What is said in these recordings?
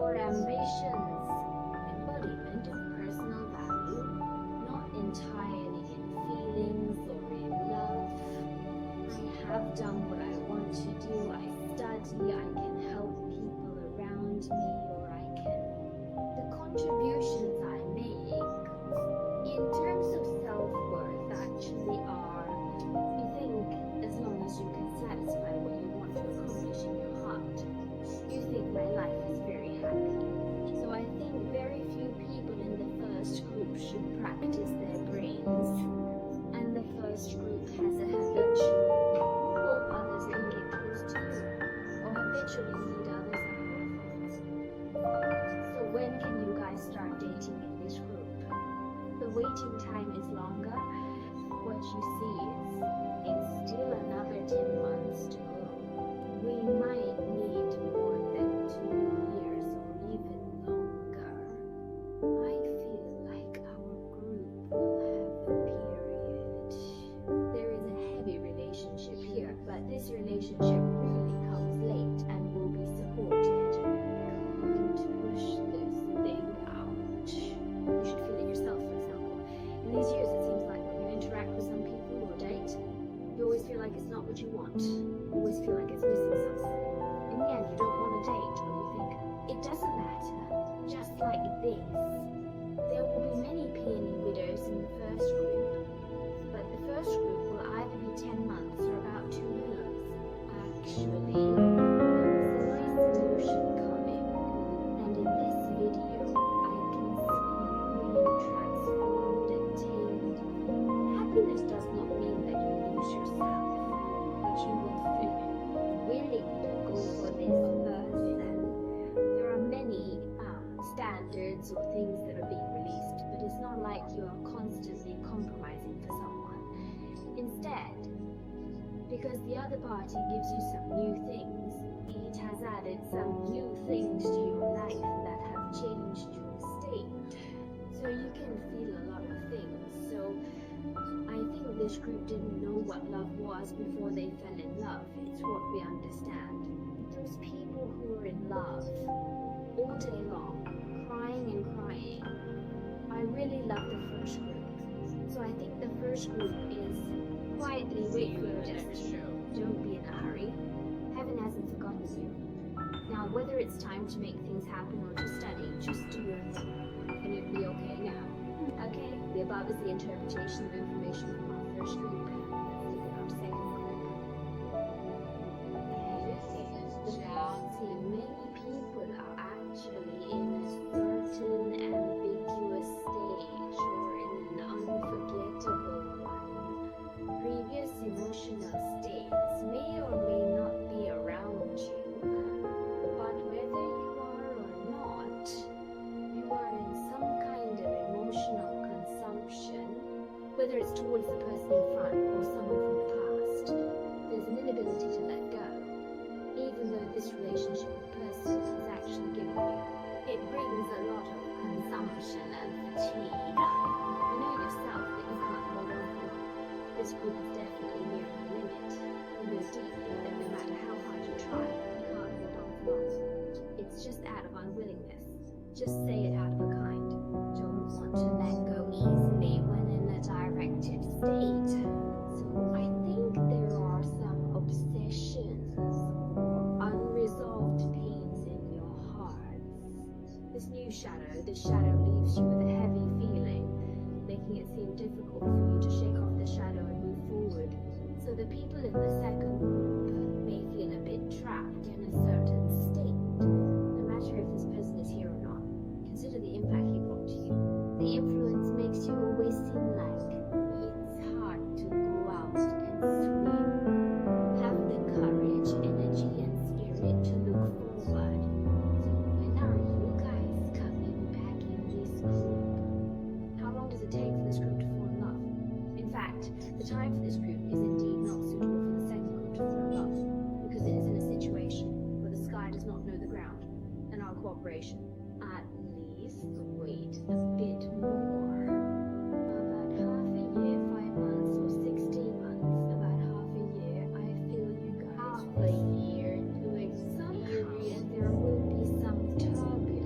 Your ambitions, embodiment of personal value, not entirely in feelings or in love. I have done what I want to do. I study, I can help people around me, or I can. The contributions I make in terms of self-worth actually are, you think, as long as you can satisfy what you want to accomplish in your heart, you think my life is very happy. So I think very few people in the first group should practice their brains, and the first group has a habitual or others can get close to you, or habitually need others at your. So when can you guys start dating in this group? The waiting time is longer. What you see is it's still another 10 months to go. We might need more than 2 years or even longer. I feel like our group will have a period. There is a heavy relationship here, but this relationship really comes late and will be supported. Can't push this thing out. You should feel it yourself, for example. In these years, it seems like when you interact with some people or date, you always feel like it's not what you want. Always feel like it's missing something. In the end, you don't want to date, or you think, it doesn't matter. Just like this. There will be many peony widows in the first group, but the first group will either be 10 months or about 2 years. Actually, there is a nice solution coming, and in this video, I can see you being transformed and tamed. Happiness does not mean that you lose yourself, but you will feel willing to go for this person. There are many standards or things that are being released, but it's not like you are constantly compromising for someone. Instead, because the other party gives you some new things, it has added some new things to your life that have changed your state. So you can feel a lot of things. So I think this group didn't know what love was before they fell in love. It's what we understand. Those people who are in love all day long, crying and crying, I really love the first group. So I think the first group is quietly wait for your destiny. Don't be in a hurry. Heaven hasn't forgotten you. Now, whether it's time to make things happen or to study, just do your thing. And it'll be okay now. Okay, the above is the interpretation of information from our first group. Let's look at our second group. See, many people are actually in a certain ambiguous stage or in an unforgettable one. Previous emotional states may or may not be around you, but whether you are or not, you are in some kind of emotional consumption, whether it's towards the person in front or someone from the past. There's an inability to let go, even though this relationship or person has actually given you. It brings a lot of consumption and fatigue. You know yourself that you can't hold on for long. This group is definitely near the limit. You know deeply that no matter how hard you try, you can't hold on for long. It's just out of unwillingness. Just say it out of a kind. Don't want to let go easily when in a directed state. So I think there are some obsessions or unresolved pains in your hearts. This new shadow, leaves you with a heavy feeling, making it seem difficult for you to shake off the shadow and move forward. So the people in the second group may feel a bit trapped in a certain state. No matter if this person is here or not, consider the impact he brought to you. The influence makes you always seem like it's hard to go out and swim. Have the courage, energy, and spirit to look forward. So when are you guys coming back in this group? How long does it take for this group to fall in love? In fact, the time for this group is indeed not suitable for the second group to fall in love, because it is in a situation where the sky does not know the ground, and our cooperation, at least, wait a bit more. About half a year, 5 months, or 16 months. About half a year, I feel you guys. Half a year to experience. Somehow there will be some turbulence.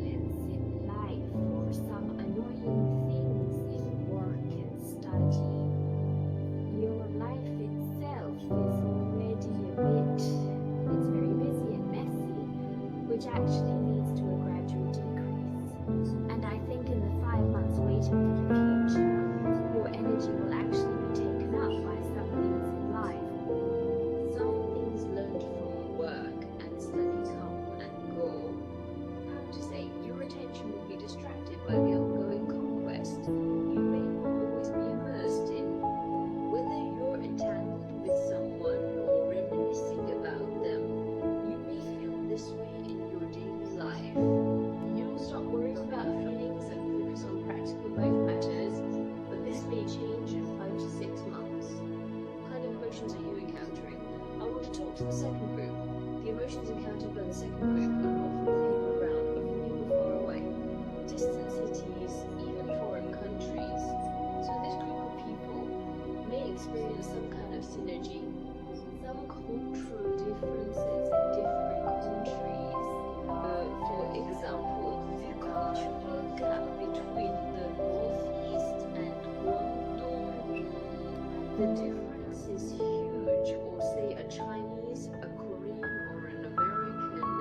the difference is huge, or say a Chinese, a Korean, or an American,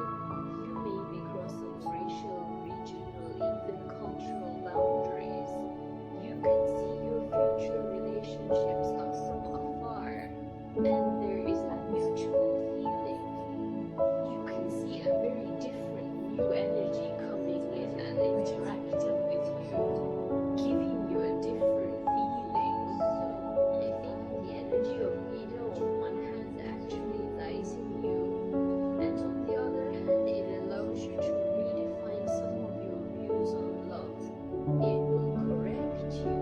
you may be crossing racial, regional, even cultural boundaries. You can see your future relationships up from afar, and there is a mutual feeling. You can see a very different new energy coming in and interacting with you, giving you a different feeling. I think the energy of Ida on one hand actually lies in you, and on the other hand it allows you to redefine some of your views on love. It will correct you.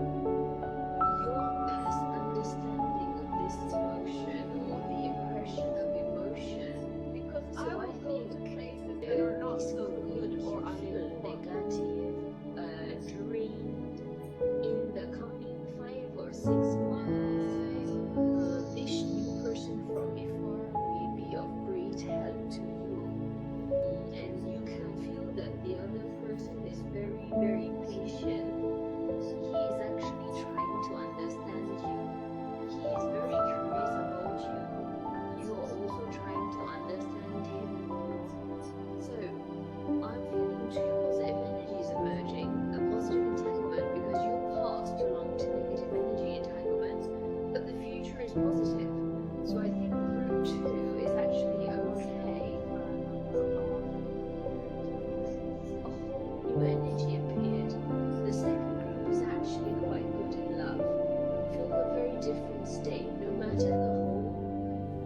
Your past understanding of this emotion or the impression of emotion, because I will go to places that are not so good or I feel negative, drained in the coming 5 or 6 months. This new person from afar may be of great help to you, and you can feel that the other person is very, very patient. He is actually trying to understand you. He is very curious about you. You are also trying to understand him. So, I'm feeling two positive energies emerging. A positive entanglement because your past belonged to negative energy entanglement, but the future is positive. So I think group 2 is actually okay. A whole new energy appeared. The second group is actually quite good in love. Feel a very different state, no matter the whole.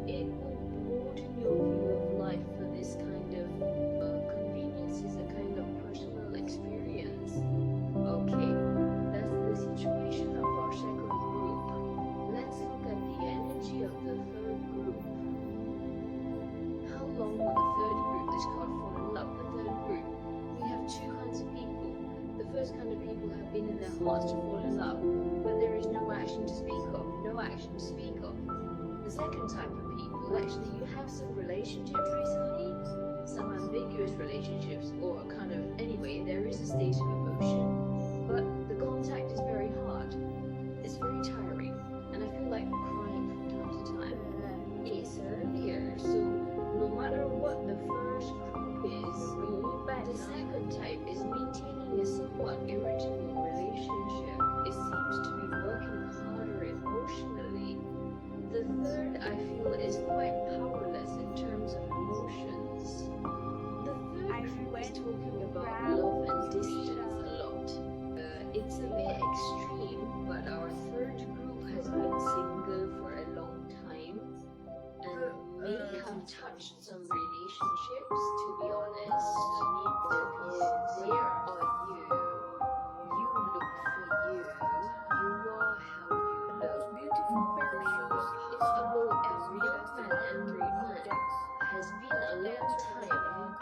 It will broaden your view of life for this kind of convenience, is a kind of personal experience. Okay, that's the situation of our second group. Let's look at the energy of the third group. How long will the third group, this card fall in love? The third group, we have two kinds of people. The first kind of people have been in their hearts to fall in love, but there is no action to speak of. No action to speak of. The second type of people, actually, you have some relationships recently, some ambiguous relationships, or kind of, anyway, there is a state of emotion, but the contact is very hard. It's very tiring, and I feel like crying from time to time. It's earlier, so no matter what the first group is, the second type is maintaining a somewhat irritable relationship. It seems to be working harder emotionally. The third, I feel, is quite powerless in terms of emotions. The third group is talking about love and distance a lot. It's a bit extreme, but our third group has been single for a long time and may have touched some relationships, to be honest. Where are you? You look for you. You are how you look. Beautiful pair of shoes. It's about a real man and woman. Has been a long time.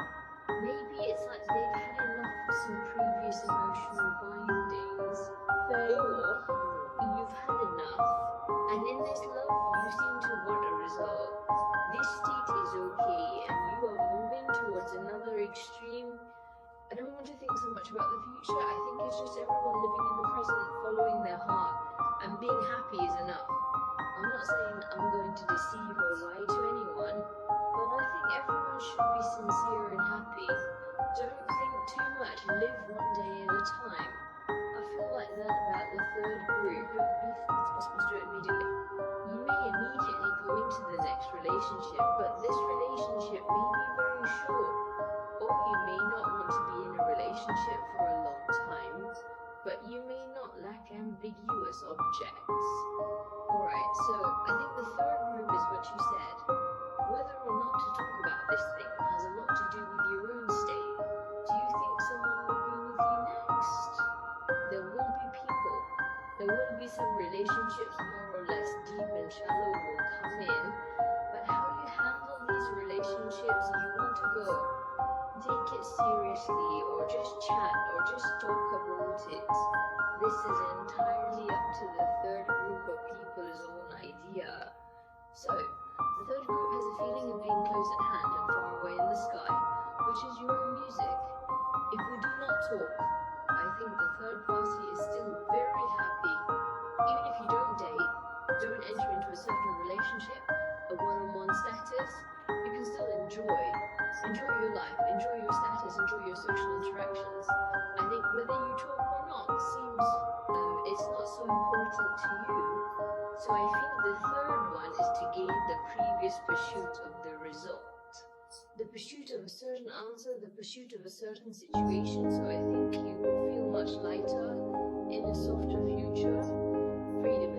Maybe it's like they've had enough of some previous emotional bindings. Or you've had enough. And in this love, you seem to want a result. This state is okay, and you are moving towards another extreme. I don't want to think so much about the future. I think it's just everyone living in the present, following their heart, and being happy is enough. I'm not saying I'm going to deceive or lie to anyone, but I think everyone should be sincere and happy. Don't think too much, live one day at a time. I feel like that about the third group. It's possible to do it immediately. You may immediately go into the next relationship, but this relationship may be very short. Or you may not want to be in a relationship for a long time, but you may not lack ambiguous objects. Alright, so I think the third group is what you said. Whether or not to talk about this thing has a lot to do with your own state. Do you think someone will be with you next? There will be people. There will be some relationships more or less deep and shallow will come in, but how you handle these relationships, you want to go. Take it seriously, or just chat, or just talk about it. This is entirely up to the third group of people's own idea. So, the third group has a feeling of being close at hand and far away in the sky, which is your own music. If we do not talk, I think the third party is still very happy. Even if you don't date, don't enter enjoy. Enjoy your life, enjoy your status, enjoy your social interactions. I think whether you talk or not seems it's not so important to you. So I think the third one is to gain the previous pursuit of the result. The pursuit of a certain answer, the pursuit of a certain situation. So I think you will feel much lighter in a softer future. Freedom